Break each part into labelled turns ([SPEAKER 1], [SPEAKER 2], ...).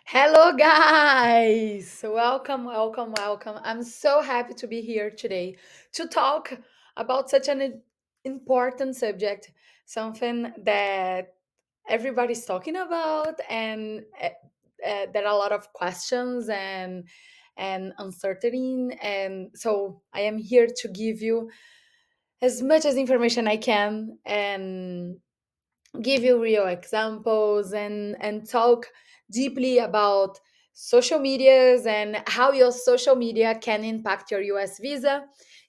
[SPEAKER 1] Hello, guys! Welcome, welcome, welcome. I'm so happy to be here today to talk about such an important subject, something that everybody's talking about, and there are a lot of questions and uncertainty. And so I am here to give you as much as information I can and give you real examples and talk deeply about social medias and how your social media can impact your US visa,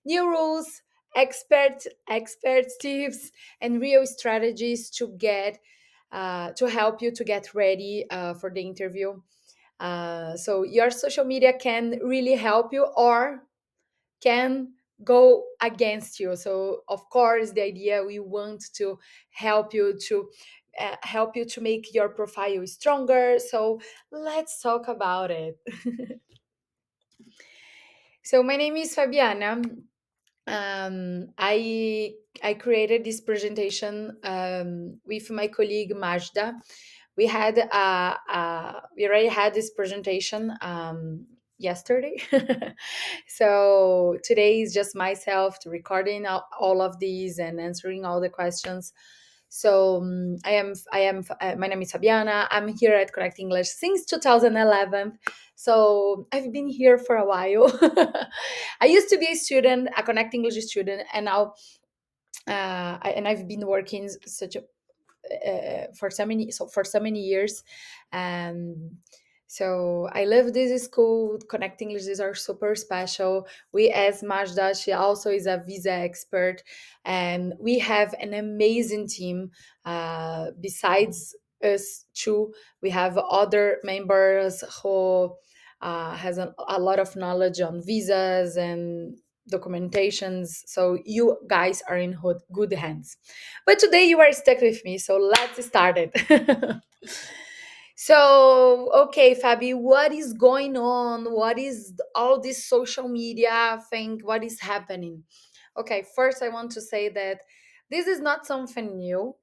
[SPEAKER 1] new rules, expert tips, and real strategies to help you to get ready for the interview. So your social media can really help you or can go against you. So of course the idea we want to help you to help you to make your profile stronger. So let's talk about it. So my name is Fabiana. I created this presentation with my colleague Majda. We already had this presentation yesterday. So today is just myself to recording all of these and answering all the questions. So my name is Fabiana. I'm here at Connect English since 2011. So I've been here for a while. I used to be a student, a Connect English student, and now I've been working such a for so many years. um so I love this school. Connect Englishes are super special. We as Majda, she also is a visa expert, and we have an amazing team. Besides us two, we have other members who has a lot of knowledge on visas and documentations. So you guys are in good hands. But today you are stuck with me, so let's start it. So, okay, Fabi, what is going on? What is all this social media thing? What is happening? Okay, first I want to say that this is not something new.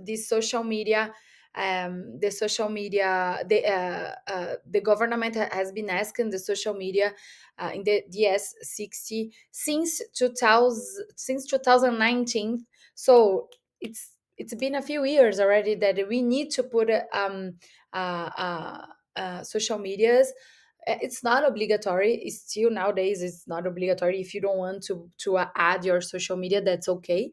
[SPEAKER 1] This social media the government has been asking the social media in the DS60 since 2000, since 2019. So it's been a few years already that we need to put social medias. It's not obligatory. It's still nowadays it's not obligatory. If you don't want to add your social media, that's okay,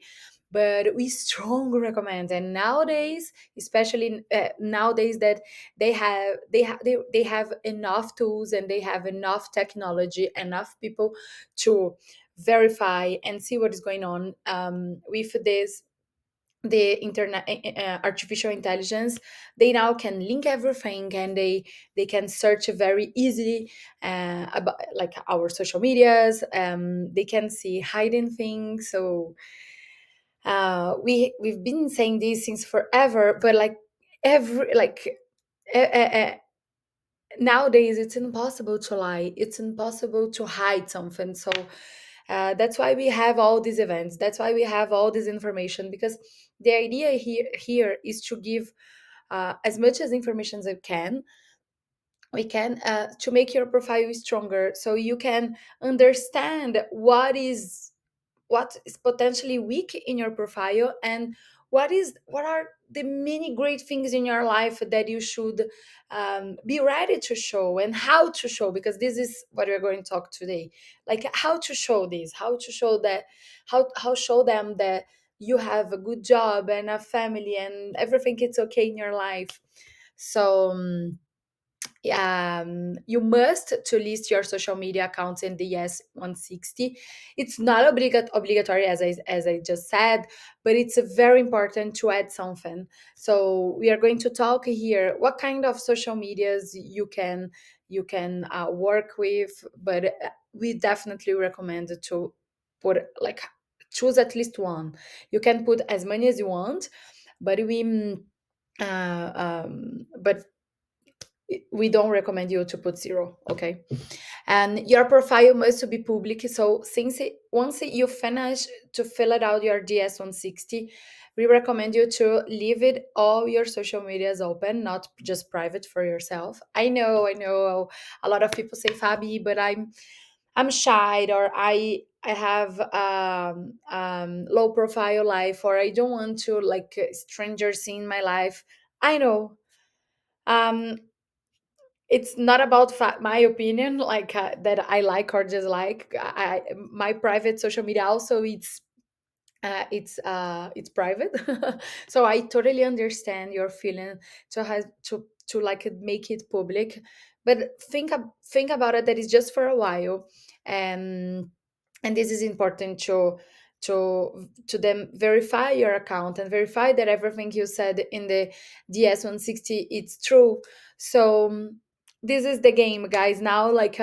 [SPEAKER 1] but we strongly recommend. And nowadays, especially nowadays that they have enough tools and they have enough technology, enough people to verify and see what is going on with this, the internet, artificial intelligence. They now can link everything, and they can search very easily about like our social medias. They can see hidden things. So we've been saying this since forever, but like every like uh, uh, uh, nowadays it's impossible to lie, it's impossible to hide something. So that's why we have all these events, that's why we have all this information, because the idea here is to give as much as information as we can to make your profile stronger, so you can understand what is potentially weak in your profile, and what are the many great things in your life that you should be ready to show, and how to show, because this is what we're going to talk today, like how to show this, how to show that, how show them that you have a good job and a family and everything it's okay in your life. So you must to list your social media accounts in the Yes 160. It's not obligatory, as I just said, but it's very important to add something. So we are going to talk here what kind of social medias you can work with, but we definitely recommend to put like choose at least one. You can put as many as you want, but but we don't recommend you to put zero, okay? And your profile must be public. So once you finish to fill it out your DS-160, we recommend you to leave it all your social medias open, not just private for yourself. I know a lot of people say, Fabi, but I'm shy, or I have low profile life, or I don't want to like strangers seeing my life. I know. um it's not about my opinion, like that I like or dislike. My private social media also, it's private. So I totally understand your feeling to have to like make it public, but think about it, that is just for a while. And and this is important to them verify your account and verify that everything you said in the DS-160 it's true. So this is the game, guys. Now, like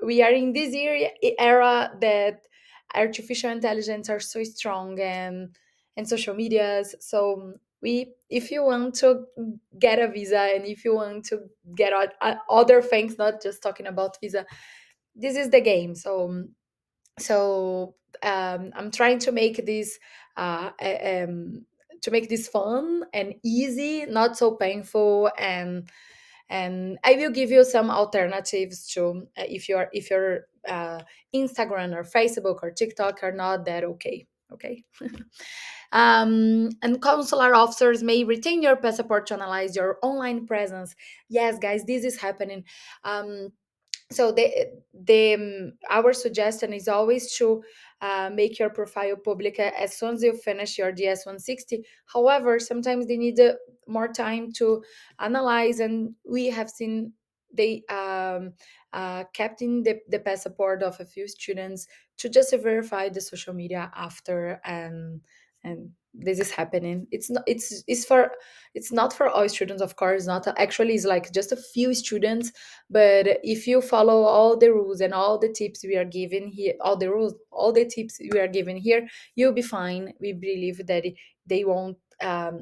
[SPEAKER 1] we are in this era that artificial intelligence are so strong, and social medias. So we if you want to get a visa, and if you want to get other things, not just talking about visa, this is the game. So I'm trying to make this to make this fun and easy, not so painful. And I will give you some alternatives to, if your Instagram or Facebook or TikTok are not that okay. Okay. And consular officers may retain your passport to analyze your online presence. Yes, guys, this is happening. So the our suggestion is always to make your profile public as soon as you finish your DS-160. However, sometimes they need more time to analyze, and we have seen they kept in the passport of a few students to just verify the social media after. And this is happening. It's not for all students, of course. Not actually, it's like just a few students. But if you follow all the rules and all the tips we are giving here, all the tips we are giving here, you'll be fine. We believe that they won't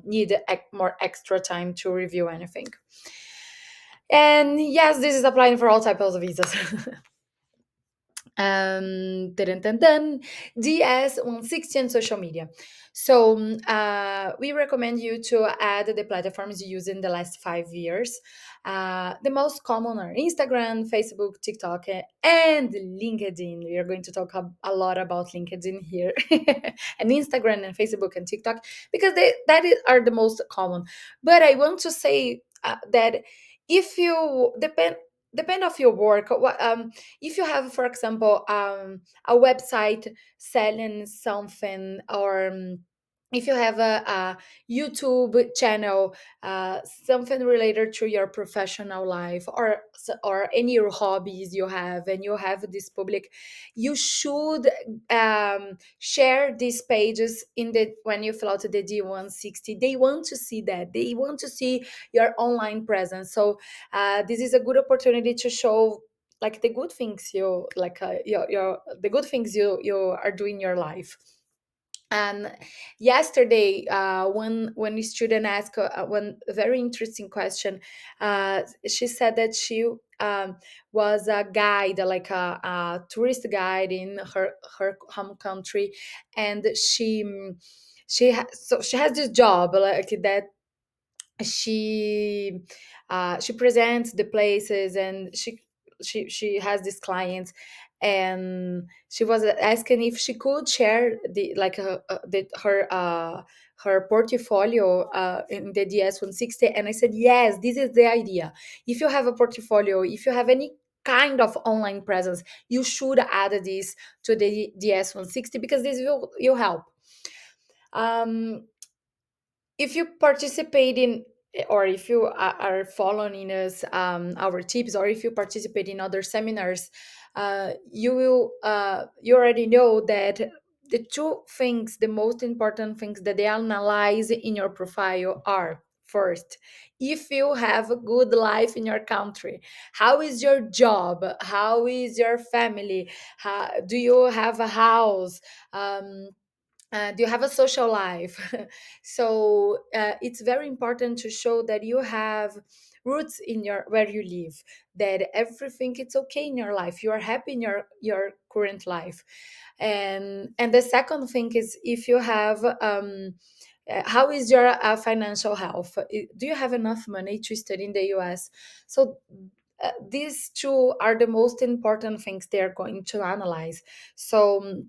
[SPEAKER 1] need more extra time to review anything. And yes, this is applying for all types of visas. Dun, dun, dun, DS-160 and social media. So we recommend you to add the platforms you use in the last 5 years. The most common are Instagram, Facebook, TikTok, and LinkedIn. We are going to talk a lot about LinkedIn here, and Instagram and Facebook and TikTok, because are the most common. But I want to say that if you depend of your work, if you have, for example, a website selling something, or if you have a YouTube channel, something related to your professional life, or any hobbies you have, and you have this public, you should share these pages in the when you fill out the D-160. They want to see that. They want to see your online presence. So this is a good opportunity to show like the good things you like your the good things you are doing in your life. And yesterday, when a student asked one very interesting question. She said that she was a guide, like a tourist guide in her home country, and so she has this job like that. She presents the places, and she has these clients. And she was asking if she could share her portfolio in the DS-160. And I said, yes, this is the idea. If you have a portfolio, if you have any kind of online presence, you should add this to the DS-160, because this will help. um, if you participate in, or if you are following us, our tips, or if you participate in other seminars, you already know that the two things, the most important things that they analyze in your profile are: first, if you have a good life in your country, how is your job, how is your family, do you have a house, um, Do you have a social life? So it's very important to show that you have roots in your where you live, that everything it's okay in your life, you are happy in your current life. And the second thing is, if you have how is your financial health? Do you have enough money to study in the US? So these two are the most important things they're going to analyze. So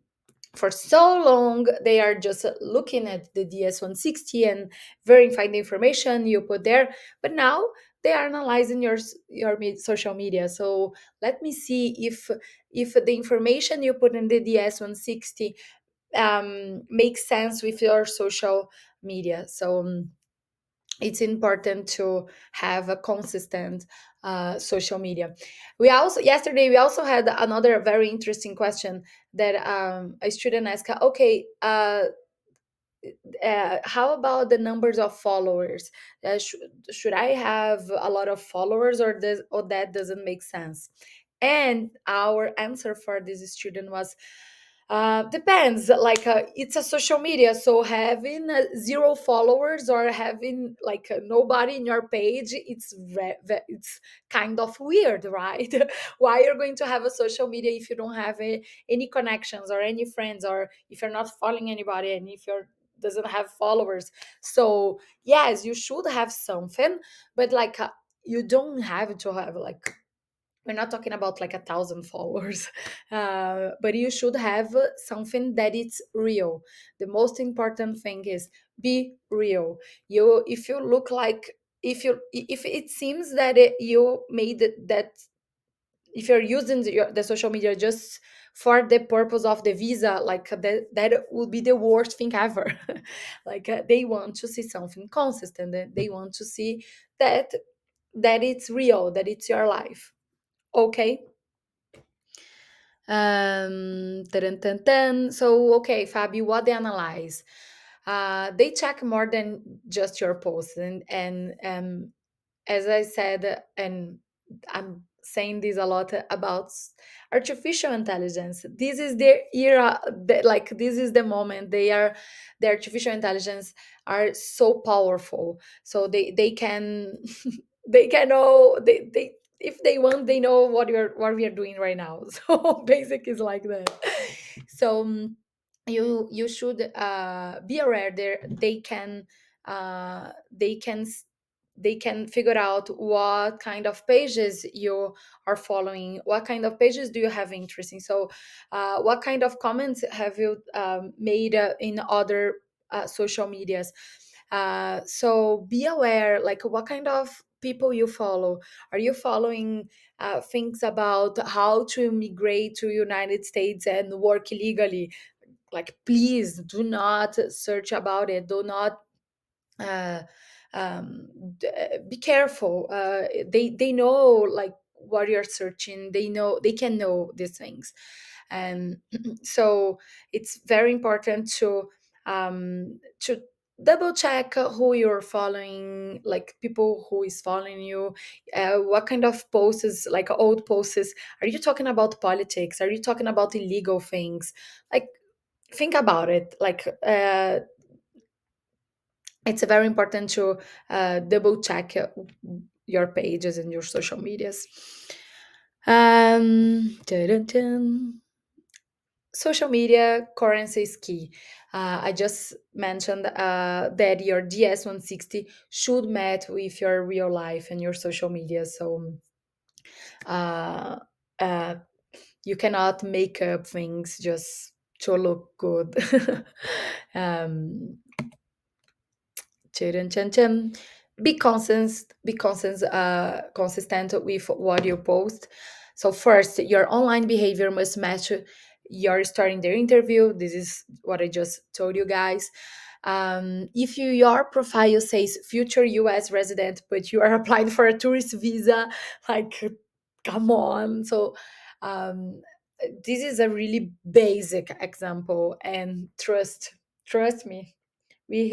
[SPEAKER 1] for so long they are just looking at the DS-160 and verifying the information you put there, but now they are analyzing social media. So let me see if the information you put in the DS-160 makes sense with your social media. So it's important to have a consistent social media. We also yesterday we also had another very interesting question that a student asked. Okay, how about the numbers of followers? Should I have a lot of followers, or that doesn't make sense? And our answer for this student was, depends. Like it's a social media, so having zero followers or having like nobody in your page, it's kind of weird, right? Why you're going to have a social media if you don't have any connections or any friends, or if you're not following anybody, and if you're doesn't have followers? So yes, you should have something, but like you don't have to have like, we're not talking about like 1,000 followers, but you should have something that it's real. The most important thing is be real. You if you look like, if it seems that you made that, if you're using the social media just for the purpose of the visa, like that would be the worst thing ever. Like they want to see something consistent, and they want to see that it's real, that it's your life. Okay. Dun, dun, dun. So, okay, Fabi, what they analyze? They check more than just your posts, and as I said, and I'm saying this a lot about artificial intelligence. This is the era, like this is the moment. The artificial intelligence are so powerful, so they can they can know they if they want, they know what we are doing right now. So basic is like that. So you should be aware there they can they can figure out what kind of pages you are following, what kind of pages do you have interest in. So what kind of comments have you made in other social medias. So be aware, like what kind of people you follow. Are you following things about how to immigrate to United States and work illegally? Like please do not search about it, do not uh, be careful. They know like what you're searching, they know, they can know these things. And so it's very important to double check who you're following, like people who is following you, what kind of posts, like old posts. Are you talking about politics? Are you talking about illegal things? Like think about it. Like it's very important to double check your pages and your social medias. Dun, dun, dun. Social media currency is key. I just mentioned that your DS-160 should match with your real life and your social media. So uh, uh, you cannot make up things just to look good. um, Chun, chun, chun. Consistent with what you post. So first, your online behavior must match your starting their interview. This is what I just told you guys. If your profile says future US resident, but you are applying for a tourist visa, like come on. So um, this is a really basic example, and trust me, we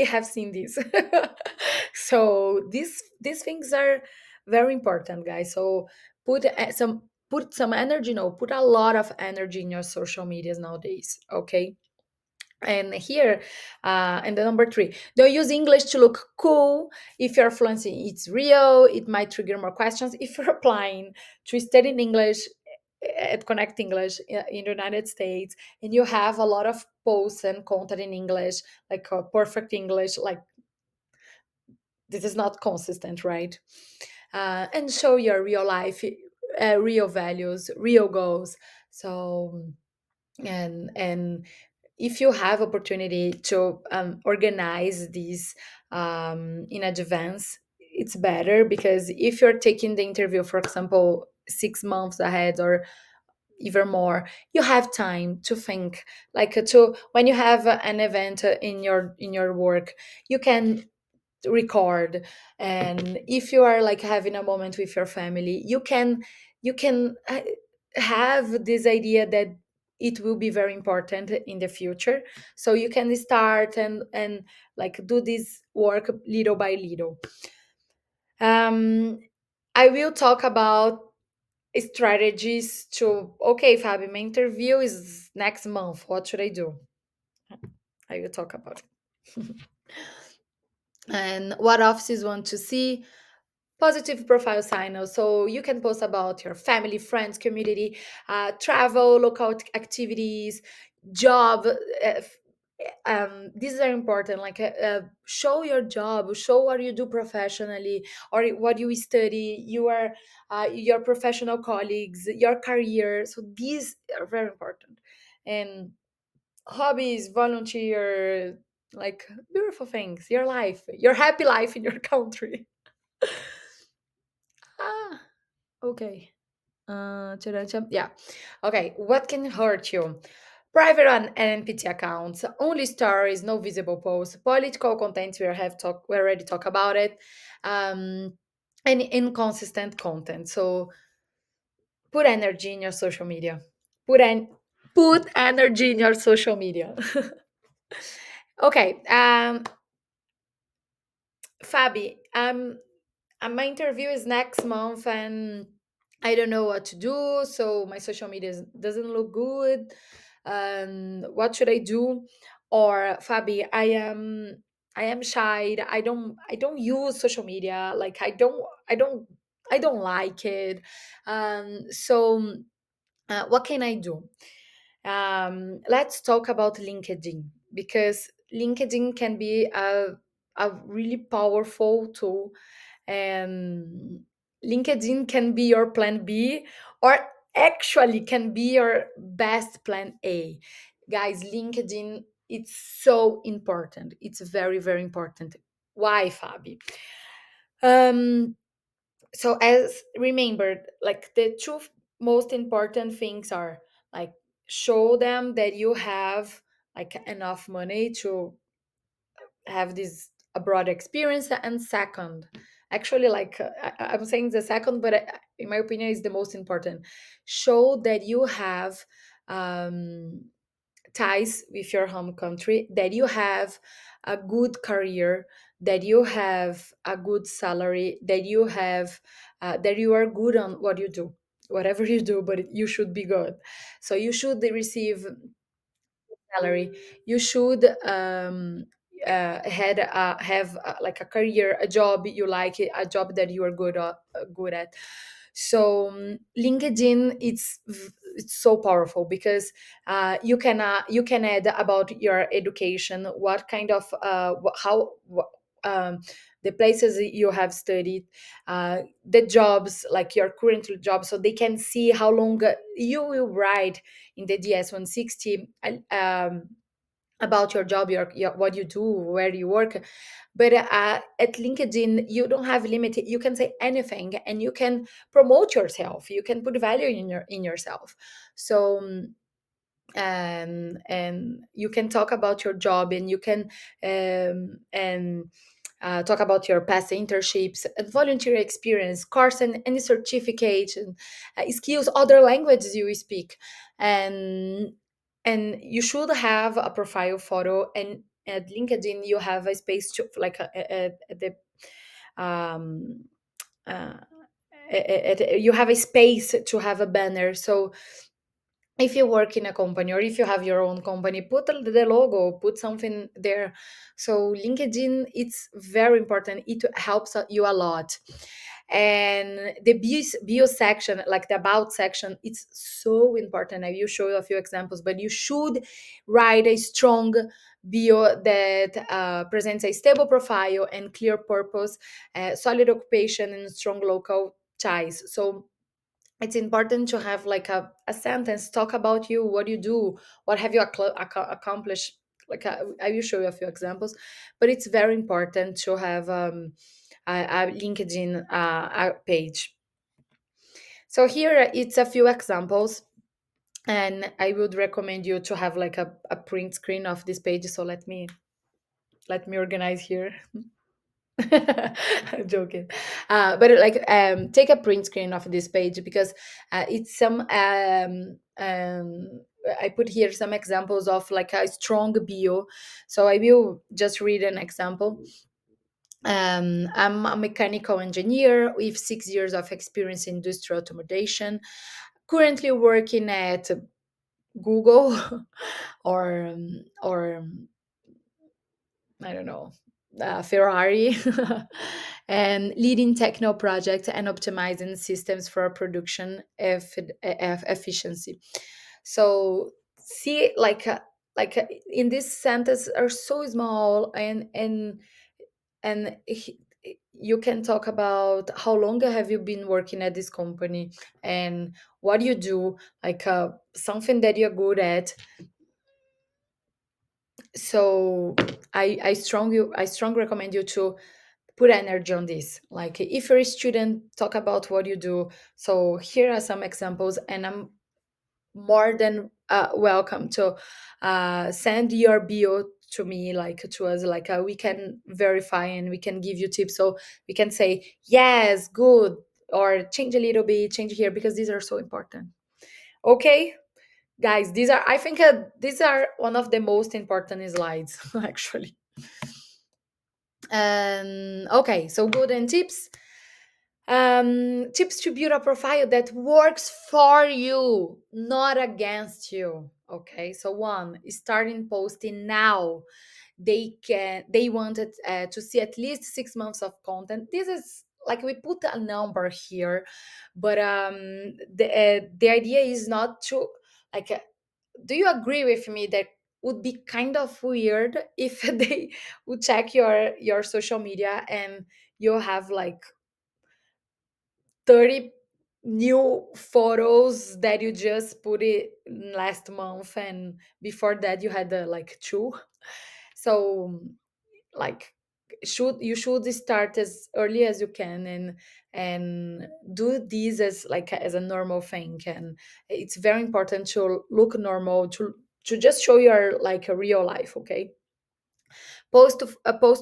[SPEAKER 1] have seen this. So these things are very important, guys. So put some energy, no, put a lot of energy in your social medias nowadays. Okay. And here, and the number three, don't use English to look cool. If you're fluent, it's real. It might trigger more questions. If you're applying to study in English at Connect English in the United States, and you have a lot of posts and content in English, like perfect English, like this is not consistent, right? And show your real life, real values, real goals. So and if you have opportunity to organize these in advance, it's better, because if you're taking the interview, for example, 6 months ahead or even more, you have time to think, like to when you have an event in your work, you can record. And if you are like having a moment with your family, you can have this idea that it will be very important in the future, so you can start and like do this work little by little. um I will talk about strategies to, okay, Fabi, my interview is next month, what should I do? I will talk about it. And what offices want to see. Positive profile signals. So you can post about your family, friends, community, travel, local activities, job. These are important. Like show your job, show what you do professionally, or what you study. Your professional colleagues, your career. So these are very important. And hobbies, volunteer, like beautiful things. Your life, your happy life in your country. Ah, okay. Yeah. Okay. What can hurt you? Private and NPT accounts, only stories, no visible posts, political content. We already talked about it, um, and inconsistent content. So put energy in your social media. Put en- put energy in your social media. Okay. Fabi, my interview is next month, and I don't know what to do. So my social media doesn't look good. What should I do? Or Fabi, I am shy. I don't use social media. Like I don't like it. So what can I do? Let's talk about LinkedIn, because LinkedIn can be a really powerful tool, and LinkedIn can be your plan B, or actually can be your best plan A. Guys, LinkedIn, it's so important. It's very, very important. Why, Fabi? Um, so as remember, like the two most important things are, like, show them that you have like enough money to have this abroad experience. And second, actually, like I'm saying the second, but in my opinion is the most important, show that you have um, ties with your home country, that you have a good career, that you have a good salary, that you are good on what you do, whatever you do, but you should be good. So you should receive salary. You should have like a career, a job you like, a job that you are good at. So LinkedIn, it's so powerful, because you can add about your education, what kind of how the places that you have studied, the jobs, like your current job, so they can see how long you will write in the DS-160 about your job, your what you do, where you work. But at LinkedIn, you don't have limit. You can say anything, and you can promote yourself. You can put value in yourself. So and you can talk about your job, and you can and talk about your past internships and volunteer experience, course, and any certificate and skills, other languages you speak. And and you should have a profile photo, and at LinkedIn you have a space to, like at the um uh, you have a space to have a banner. So if you work in a company or if you have your own company, put the logo, put something there. So LinkedIn, it's very important. It helps you a lot. And the bio section, like the about section, it's so important. I will show you a few examples, but you should write a strong bio that presents a stable profile and clear purpose, solid occupation, and strong local ties. So it's important to have like a sentence talk about you, what you do, what have you accomplished. Like I will show you a few examples, but it's very important to have a LinkedIn a page. So here it's a few examples, and I would recommend you to have like a print screen of this page. So let me organize here. I'm joking. But like take a print screen of this page, because it's some I put here some examples of like a strong bio. So I will just read an example. I'm a mechanical engineer with 6 years of experience in industrial automation, currently working at Google or I don't know, Ferrari, and leading techno projects and optimizing systems for production efficiency. So see, in this sentence are so small, and you can talk about how long have you been working at this company and what you do, like something that you're good at. So I strong recommend you to put energy on this. Like if you're a student, talk about what you do. So here are some examples, and I'm more than welcome to send your bio to me, like to us, like we can verify and we can give you tips. So we can say yes, good, or change a little bit, change here, because these are so important. Okay, guys, these are, I think, these are one of the most important slides actually. Okay, so good and tips. Tips to build a profile that works for you, not against you. Okay, so one, starting posting now. They wanted to see at least 6 months of content. This is like we put a number here, but the idea is not to like. Do you agree with me that would be kind of weird if they would check your social media and you have like 30 new photos that you just put it last month, and before that you had like two. So like should start as early as you can, and do this as like as a normal thing. And it's very important to look normal, to just show your like a real life. Okay, post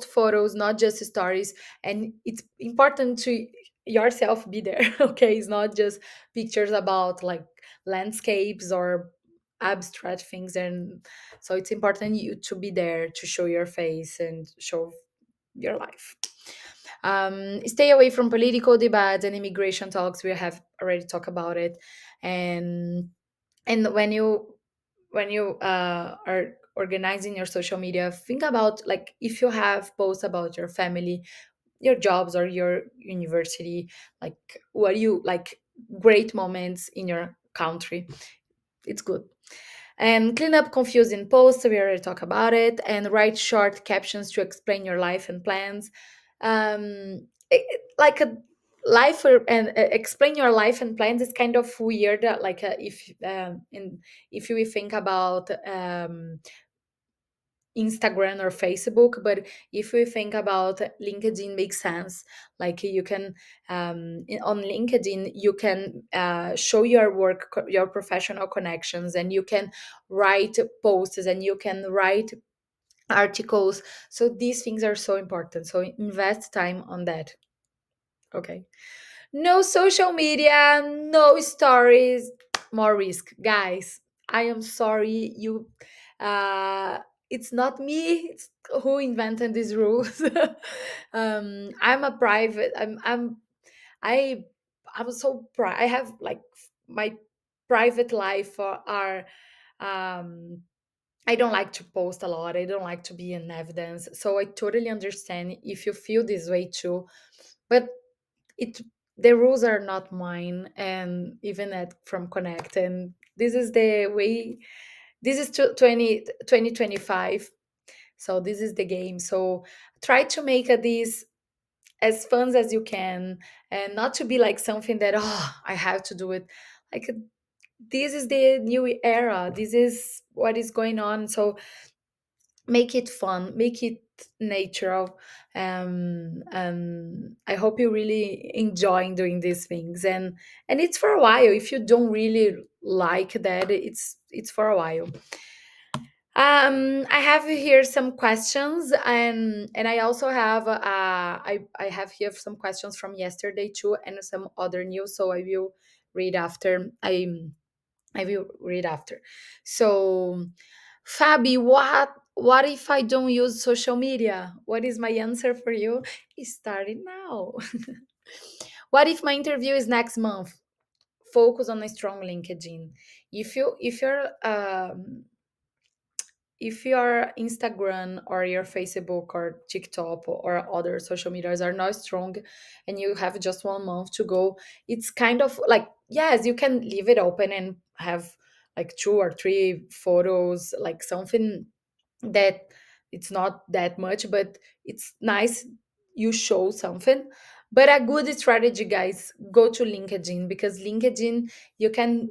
[SPEAKER 1] photos, not just stories. And it's important to yourself be there. Okay, it's not just pictures about like landscapes or abstract things. And so it's important you to be there, to show your face and show your life. Stay away from political debates and immigration talks. We have already talked about it. And and when you are organizing your social media, think about like if you have posts about your family, your jobs, or your university, like what you like, great moments in your country. It's good. And clean up confusing posts, we already talked about it. And write short captions to explain your life and plans. Like a life and explain your life and plans is kind of weird, like if you think about Instagram or Facebook. But if we think about LinkedIn, makes sense. Like you can on LinkedIn you can show your work, your professional connections, and you can write posts and you can write articles. So these things are so important. So invest time on that. Okay. No social media, no stories, more risk. Guys, I am sorry. Uh, it's not me, it's who invented these rules. I'm a private, I, I'm so proud. I have like my private life are um I don't like to post a lot. I don't like to be in evidence. So I totally understand if you feel this way too. But it the rules are not mine, and even at from Connect, and this is the way. This is 2025. So this is the game. So try to make this as fun as you can, and not to be like something that, oh, I have to do it. Like, this is the new era. This is what is going on. So make it fun, make it natural. I hope you really enjoying doing these things, and it's for a while. If you don't really like that, it's for a while. I have here some questions, and I also have I have here some questions from yesterday too, and some other news. So I will read after. I will read after. So, Fabi, what if I don't use social media? What is my answer for you? Start it now. What if my interview is next month? Focus on a strong LinkedIn. If your Instagram or your Facebook or TikTok or other social medias are not strong, and you have just 1 month to go, it's kind of like, yes, you can leave it open and have like two or three photos, like something that it's not that much, but it's nice you show something. But a good strategy, guys, go to LinkedIn, because LinkedIn, you can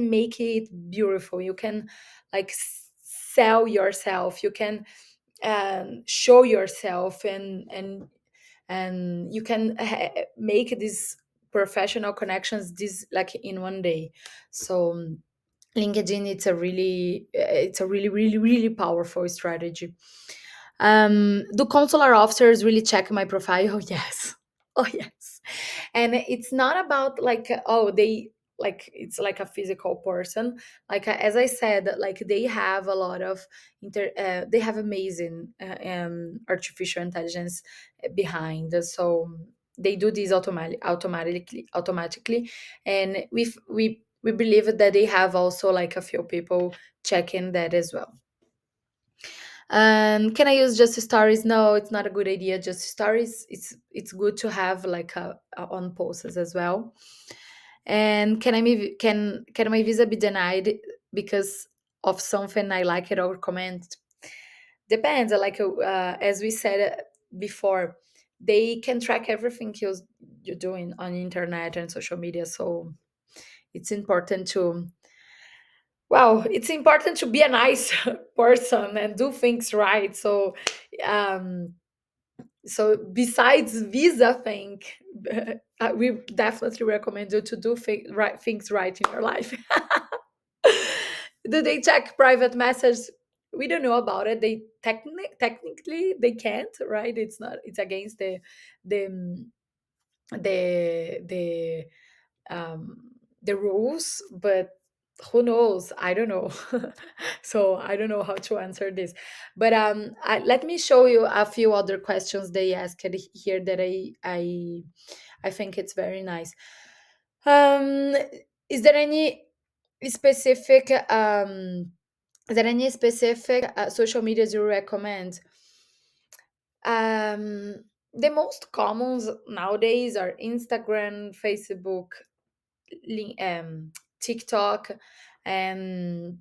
[SPEAKER 1] make it beautiful. You can like sell yourself. You can show yourself, and you can make these professional connections this like in one day. So LinkedIn, it's a really powerful strategy. Do consular officers really check my profile? Oh, yes. Oh, yes. And it's not about like, oh, they like it's like a physical person. Like, as I said, like they have a lot of they have amazing artificial intelligence behind. So they do this automatically, and we believe that they have also like a few people checking that as well. Can I use just stories? No, it's not a good idea. Just stories. It's good to have like a on posts as well. And can my visa be denied because of something I like it or comment? Depends. Like as we said before, they can track everything you're doing on internet and social media. So it's important to, well, it's important to be a nice person and do things right. So um so besides visa thing, we definitely recommend you to do things right in your life. Do they check private messages? We don't know about it. They technically they can't, right? It's not, it's against the the um, the rules, but who knows? I don't know. So I don't know how to answer this. But let me show you a few other questions they asked here that I think it's very nice. Um, is there any specific social medias you recommend? Um, the most common nowadays are Instagram, Facebook, TikTok, and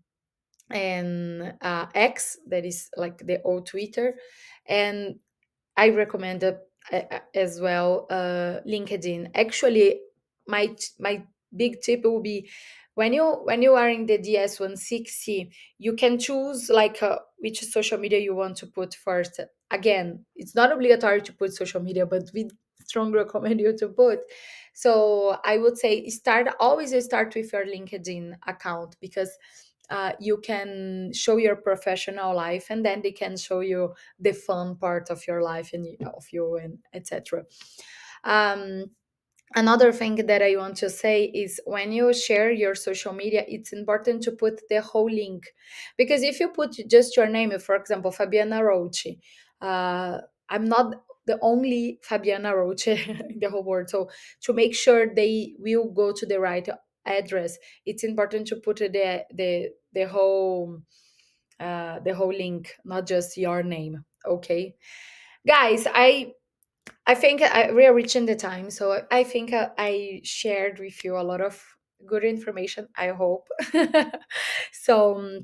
[SPEAKER 1] X, that is like the old Twitter, and I recommend as well LinkedIn. Actually, my big tip will be, when you are in the DS-160, you can choose like which social media you want to put first. Again, it's not obligatory to put social media, but we strongly recommend you to put. So I would say start with your LinkedIn account, because you can show your professional life, and then they can show you the fun part of your life and of you, and etc. um, Another thing that I want to say is, when you share your social media, it's important to put the whole link, because if you put just your name, for example, Fabiana Roche, uh, I'm not the only Fabiana Roche in the whole world. So to make sure they will go to the right address, it's important to put the whole link, not just your name. Okay, guys, I think we are reaching the time, so I think I shared with you a lot of good information. I hope. So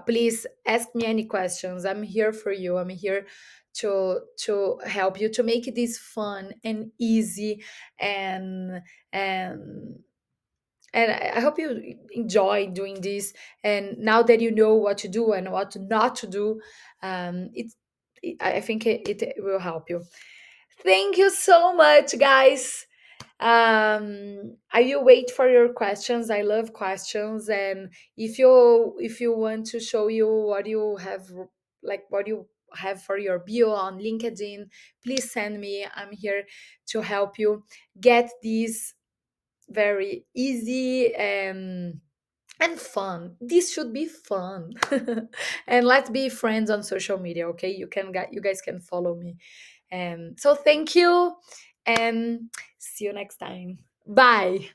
[SPEAKER 1] please ask me any questions. I'm here for you. I'm here to help you to make this fun and easy, and and I hope you enjoy doing this. And now that you know what to do and what not to do, I think it will help you. Thank you so much, guys. I will wait for your questions. I love questions, and if you want to show you what you have, like what you have for your bio on LinkedIn, please send me. I'm here to help you get these very easy and fun. This should be fun. And let's be friends on social media, okay? You guys can follow me. And so thank you, and see you next time. Bye.